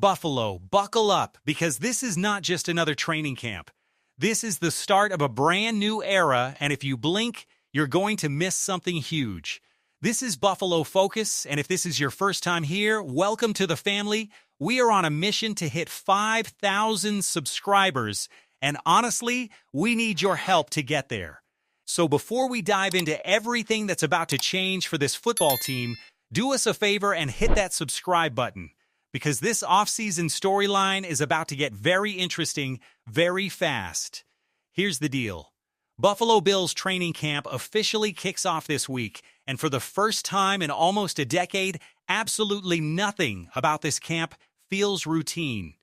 Buffalo, buckle up, because this is not just another training camp. This is the start of a brand new era, and if you blink, you're going to miss something huge. This is Buffalo Focus, and if this is your first time here, welcome to the family. We are on a mission to hit 5,000 subscribers, and honestly, we need your help to get there. So before we dive into everything that's about to change for this football team, do us a favor and hit that subscribe button, because this offseason storyline is about to get very interesting very fast. Here's the deal. Buffalo Bills training camp officially kicks off this week, and for the first time in almost a decade, absolutely nothing about this camp feels routine.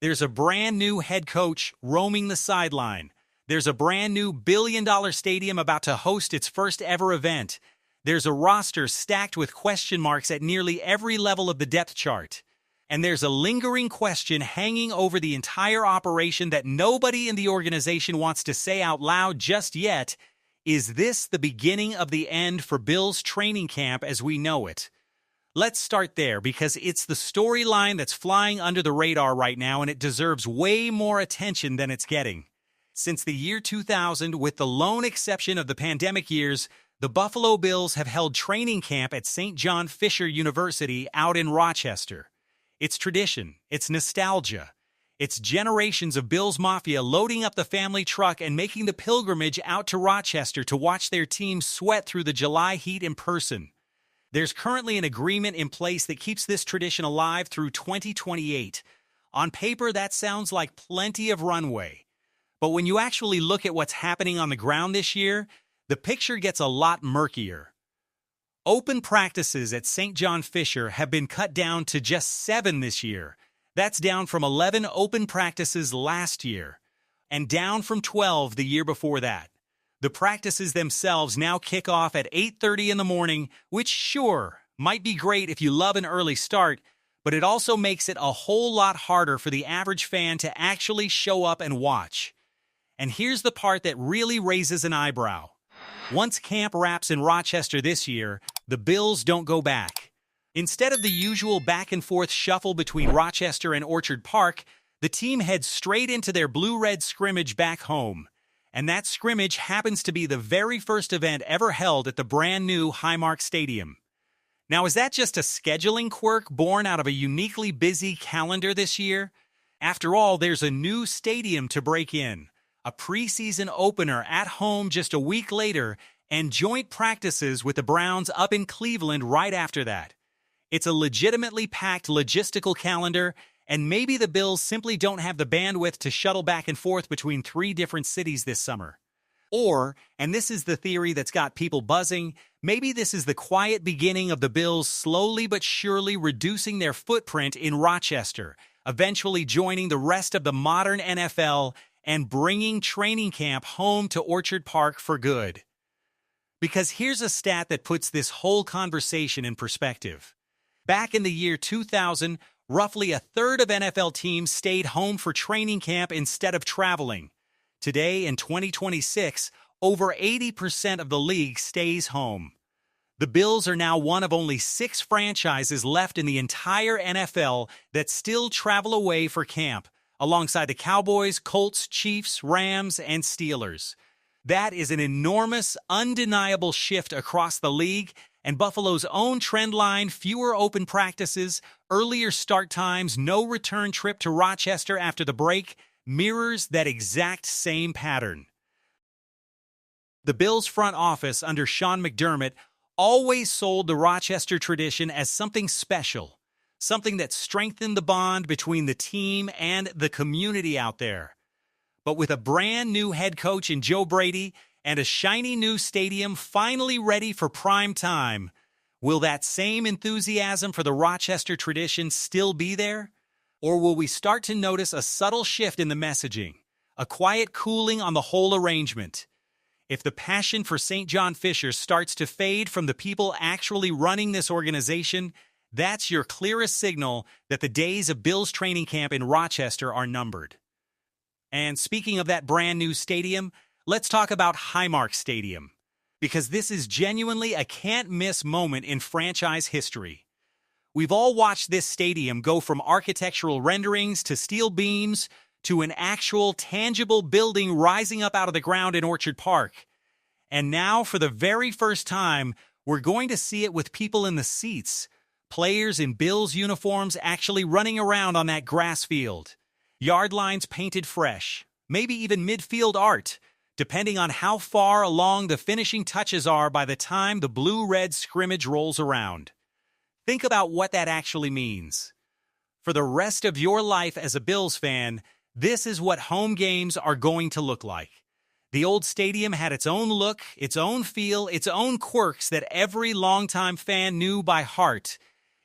There's a brand new head coach roaming the sideline. There's a brand new billion-dollar stadium about to host its first ever event. There's a roster stacked with question marks at nearly every level of the depth chart. And there's a lingering question hanging over the entire operation that nobody in the organization wants to say out loud just yet. Is this the beginning of the end for Bills training camp as we know it? Let's start there, because it's the storyline that's flying under the radar right now, and it deserves way more attention than it's getting. Since the year 2000, with the lone exception of the pandemic years, the Buffalo Bills have held training camp at St. John Fisher University out in Rochester. It's tradition, it's nostalgia, it's generations of Bills Mafia loading up the family truck and making the pilgrimage out to Rochester to watch their team sweat through the July heat in person. There's currently an agreement in place that keeps this tradition alive through 2028. On paper, that sounds like plenty of runway. But when you actually look at what's happening on the ground this year, the picture gets a lot murkier. Open practices at St. John Fisher have been cut down to just 7 this year. That's down from 11 open practices last year, and down from 12 the year before that. The practices themselves now kick off at 8:30 in the morning, which sure, might be great if you love an early start, but it also makes it a whole lot harder for the average fan to actually show up and watch. And here's the part that really raises an eyebrow. Once camp wraps in Rochester this year, the Bills don't go back. Instead of the usual back-and-forth shuffle between Rochester and Orchard Park, the team heads straight into their blue-red scrimmage back home. And that scrimmage happens to be the very first event ever held at the brand-new Highmark Stadium. Now, is that just a scheduling quirk born out of a uniquely busy calendar this year? After all, there's a new stadium to break in, a preseason opener at home just a week later, and joint practices with the Browns up in Cleveland right after that. It's a legitimately packed logistical calendar, and maybe the Bills simply don't have the bandwidth to shuttle back and forth between 3 different cities this summer. Or, and this is the theory that's got people buzzing, maybe this is the quiet beginning of the Bills slowly but surely reducing their footprint in Rochester, eventually joining the rest of the modern NFL and bringing training camp home to Orchard Park for good. Because here's a stat that puts this whole conversation in perspective. Back in the year 2000, roughly a third of NFL teams stayed home for training camp instead of traveling. Today, in 2026, over 80% of the league stays home. The Bills are now one of only 6 franchises left in the entire NFL that still travel away for camp, alongside the Cowboys, Colts, Chiefs, Rams, and Steelers. That is an enormous, undeniable shift across the league, and Buffalo's own trend line, fewer open practices, earlier start times, no return trip to Rochester after the break, mirrors that exact same pattern. The Bills front office under Sean McDermott always sold the Rochester tradition as something special, something that strengthened the bond between the team and the community out there. But with a brand new head coach in Joe Brady and a shiny new stadium finally ready for prime time, will that same enthusiasm for the Rochester tradition still be there? Or will we start to notice a subtle shift in the messaging, a quiet cooling on the whole arrangement? If the passion for St. John Fisher starts to fade from the people actually running this organization, that's your clearest signal that the days of Bills training camp in Rochester are numbered. And speaking of that brand new stadium, let's talk about Highmark Stadium, because this is genuinely a can't-miss moment in franchise history. We've all watched this stadium go from architectural renderings to steel beams to an actual tangible building rising up out of the ground in Orchard Park. And now, for the very first time, we're going to see it with people in the seats, players in Bills uniforms actually running around on that grass field. Yard lines painted fresh, maybe even midfield art, depending on how far along the finishing touches are by the time the blue-red scrimmage rolls around. Think about what that actually means. For the rest of your life as a Bills fan, this is what home games are going to look like. The old stadium had its own look, its own feel, its own quirks that every longtime fan knew by heart.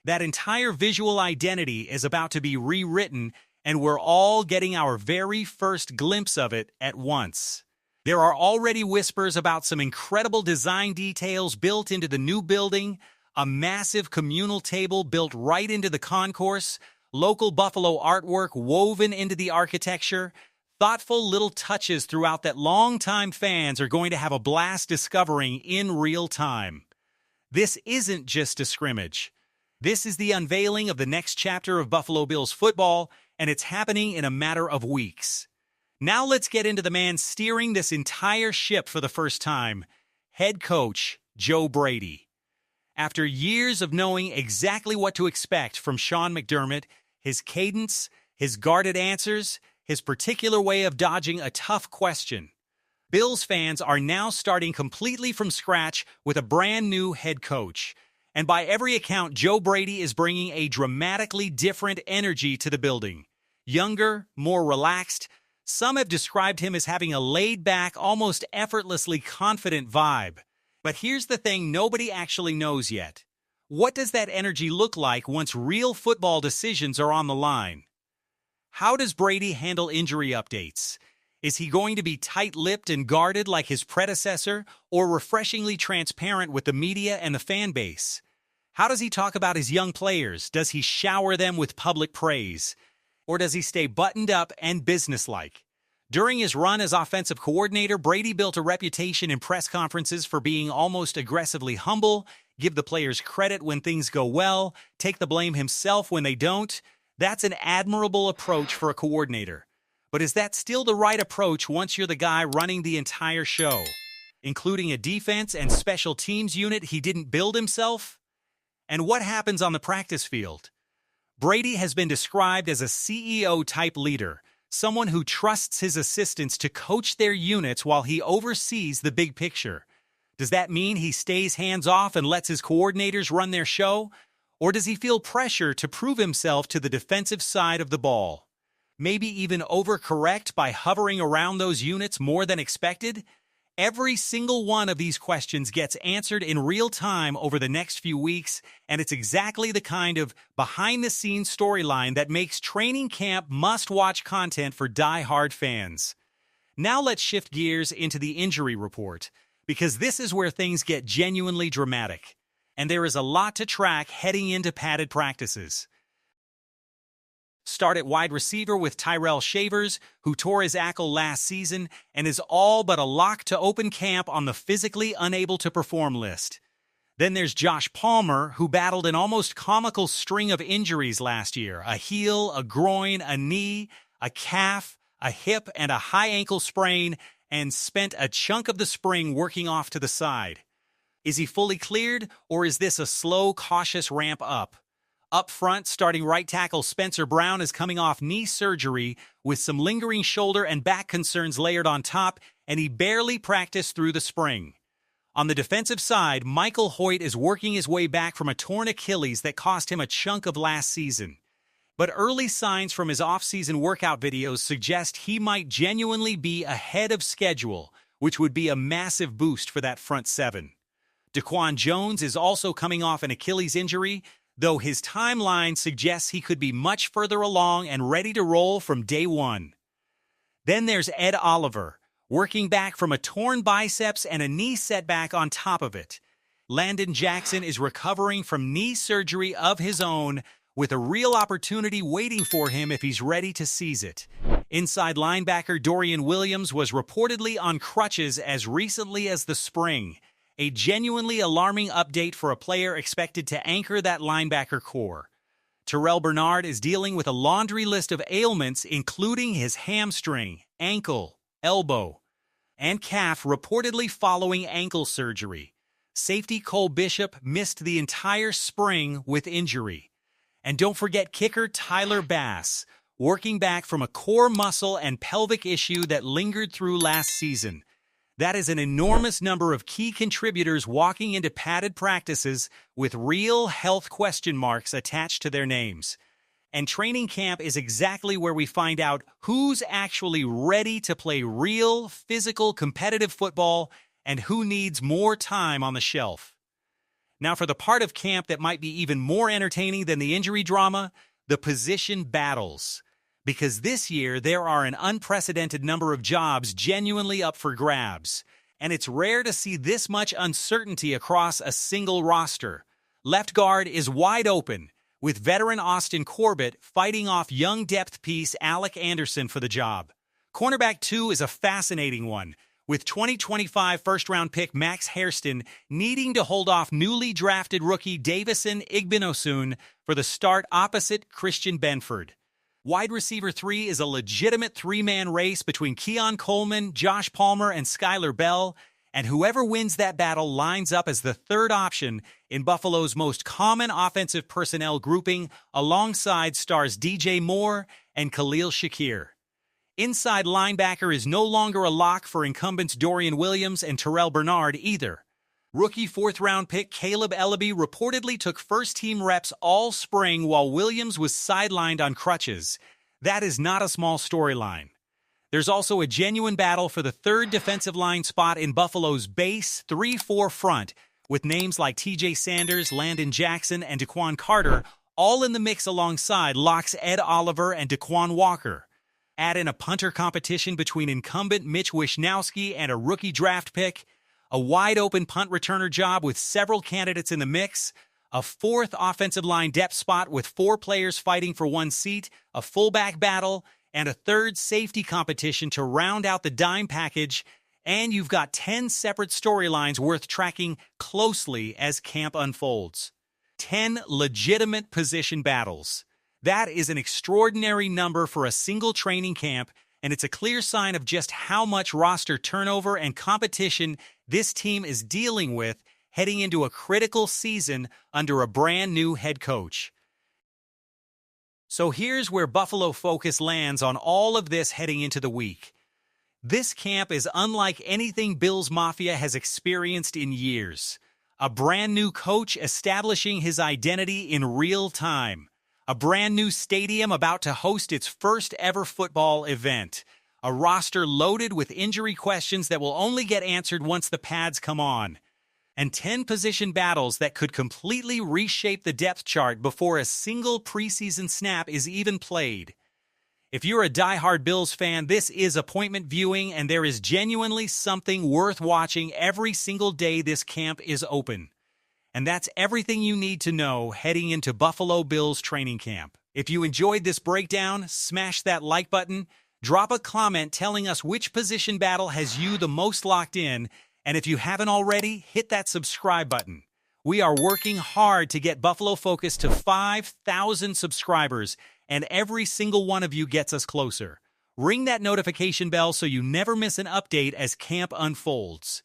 That entire visual identity is about to be rewritten, and we're all getting our very first glimpse of it at once. There are already whispers about some incredible design details built into the new building, a massive communal table built right into the concourse, local Buffalo artwork woven into the architecture, thoughtful little touches throughout that longtime fans are going to have a blast discovering in real time. This isn't just a scrimmage. This is the unveiling of the next chapter of Buffalo Bills football, and it's happening in a matter of weeks. Now let's get into the man steering this entire ship for the first time, head coach Joe Brady. After years of knowing exactly what to expect from Sean McDermott, his cadence, his guarded answers, his particular way of dodging a tough question, Bills fans are now starting completely from scratch with a brand new head coach. And by every account, Joe Brady is bringing a dramatically different energy to the building. Younger, more relaxed. Some have described him as having a laid-back, almost effortlessly confident vibe. But here's the thing nobody actually knows yet. What does that energy look like once real football decisions are on the line? How does Brady handle injury updates? Is he going to be tight-lipped and guarded like his predecessor, or refreshingly transparent with the media and the fan base? How does he talk about his young players? Does he shower them with public praise? Or does he stay buttoned up and businesslike? During his run as offensive coordinator, Brady built a reputation in press conferences for being almost aggressively humble, give the players credit when things go well, take the blame himself when they don't. That's an admirable approach for a coordinator. But is that still the right approach once you're the guy running the entire show? Including a defense and special teams unit he didn't build himself? And what happens on the practice field? Brady has been described as a CEO-type leader, someone who trusts his assistants to coach their units while he oversees the big picture. Does that mean he stays hands-off and lets his coordinators run their show? Or does he feel pressure to prove himself to the defensive side of the ball? Maybe even overcorrect by hovering around those units more than expected? Every single one of these questions gets answered in real time over the next few weeks, and it's exactly the kind of behind-the-scenes storyline that makes training camp must-watch content for die-hard fans. Now let's shift gears into the injury report, because this is where things get genuinely dramatic, and there is a lot to track heading into padded practices. Start at wide receiver with Tyrell Shavers, who tore his ankle last season and is all but a lock to open camp on the physically unable to perform list. Then there's Josh Palmer, who battled an almost comical string of injuries last year: a heel, a groin, a knee, a calf, a hip, and a high ankle sprain, and spent a chunk of the spring working off to the side. Is he fully cleared, or is this a slow, cautious ramp up? Up front, starting right tackle Spencer Brown is coming off knee surgery with some lingering shoulder and back concerns layered on top, and he barely practiced through the spring. On the defensive side, Michael Hoyt is working his way back from a torn Achilles that cost him a chunk of last season. But early signs from his off-season workout videos suggest he might genuinely be ahead of schedule, which would be a massive boost for that front seven. Daquan Jones is also coming off an Achilles injury, though his timeline suggests he could be much further along and ready to roll from day one. Then there's Ed Oliver, working back from a torn biceps and a knee setback on top of it. Landon Jackson is recovering from knee surgery of his own, with a real opportunity waiting for him if he's ready to seize it. Inside linebacker Dorian Williams was reportedly on crutches as recently as the spring, a genuinely alarming update for a player expected to anchor that linebacker core. Terrell Bernard is dealing with a laundry list of ailments, including his hamstring, ankle, elbow, and calf, reportedly following ankle surgery. Safety Cole Bishop missed the entire spring with injury. And don't forget kicker Tyler Bass, working back from a core muscle and pelvic issue that lingered through last season. That is an enormous number of key contributors walking into padded practices with real health question marks attached to their names. And training camp is exactly where we find out who's actually ready to play real, physical, competitive football and who needs more time on the shelf. Now, for the part of camp that might be even more entertaining than the injury drama, the position battles. Because this year, there are an unprecedented number of jobs genuinely up for grabs. And it's rare to see this much uncertainty across a single roster. Left guard is wide open, with veteran Austin Corbett fighting off young depth piece Alec Anderson for the job. Cornerback 2 is a fascinating one, with 2025 first-round pick Max Hairston needing to hold off newly drafted rookie Davison Igbinosun for the start opposite Christian Benford. Wide receiver 3 is a legitimate three-man race between Keon Coleman, Josh Palmer, and Skylar Bell, and whoever wins that battle lines up as the third option in Buffalo's most common offensive personnel grouping alongside stars DJ Moore and Khalil Shakir. Inside linebacker is no longer a lock for incumbents Dorian Williams and Terrell Bernard either. Rookie fourth-round pick Caleb Ellaby reportedly took first-team reps all spring while Williams was sidelined on crutches. That is not a small storyline. There's also a genuine battle for the third defensive line spot in Buffalo's base 3-4 front, with names like TJ Sanders, Landon Jackson, and Daquan Carter all in the mix alongside locks Ed Oliver and Daquan Walker. Add in a punter competition between incumbent Mitch Wishnowsky and a rookie draft pick, a wide-open punt returner job with several candidates in the mix, a fourth offensive line depth spot with 4 players fighting for one seat, a fullback battle, and a third safety competition to round out the dime package, and you've got 10 separate storylines worth tracking closely as camp unfolds. 10 legitimate position battles. That is an extraordinary number for a single training camp, and it's a clear sign of just how much roster turnover and competition this team is dealing with heading into a critical season under a brand new head coach. So here's where Buffalo focus lands on all of this heading into the week. This camp is unlike anything Bills Mafia has experienced in years. A brand new coach establishing his identity in real time. A brand new stadium about to host its first ever football event. A roster loaded with injury questions that will only get answered once the pads come on. And 10 position battles that could completely reshape the depth chart before a single preseason snap is even played. If you're a diehard Bills fan, this is appointment viewing, and there is genuinely something worth watching every single day this camp is open. And that's everything you need to know heading into Buffalo Bills training camp. If you enjoyed this breakdown, smash that like button, drop a comment telling us which position battle has you the most locked in, and if you haven't already, hit that subscribe button. We are working hard to get Buffalo Focus to 5,000 subscribers, and every single one of you gets us closer. Ring that notification bell so you never miss an update as camp unfolds.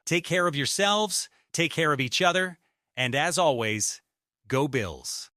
Take care of yourselves, take care of each other, and as always, go Bills.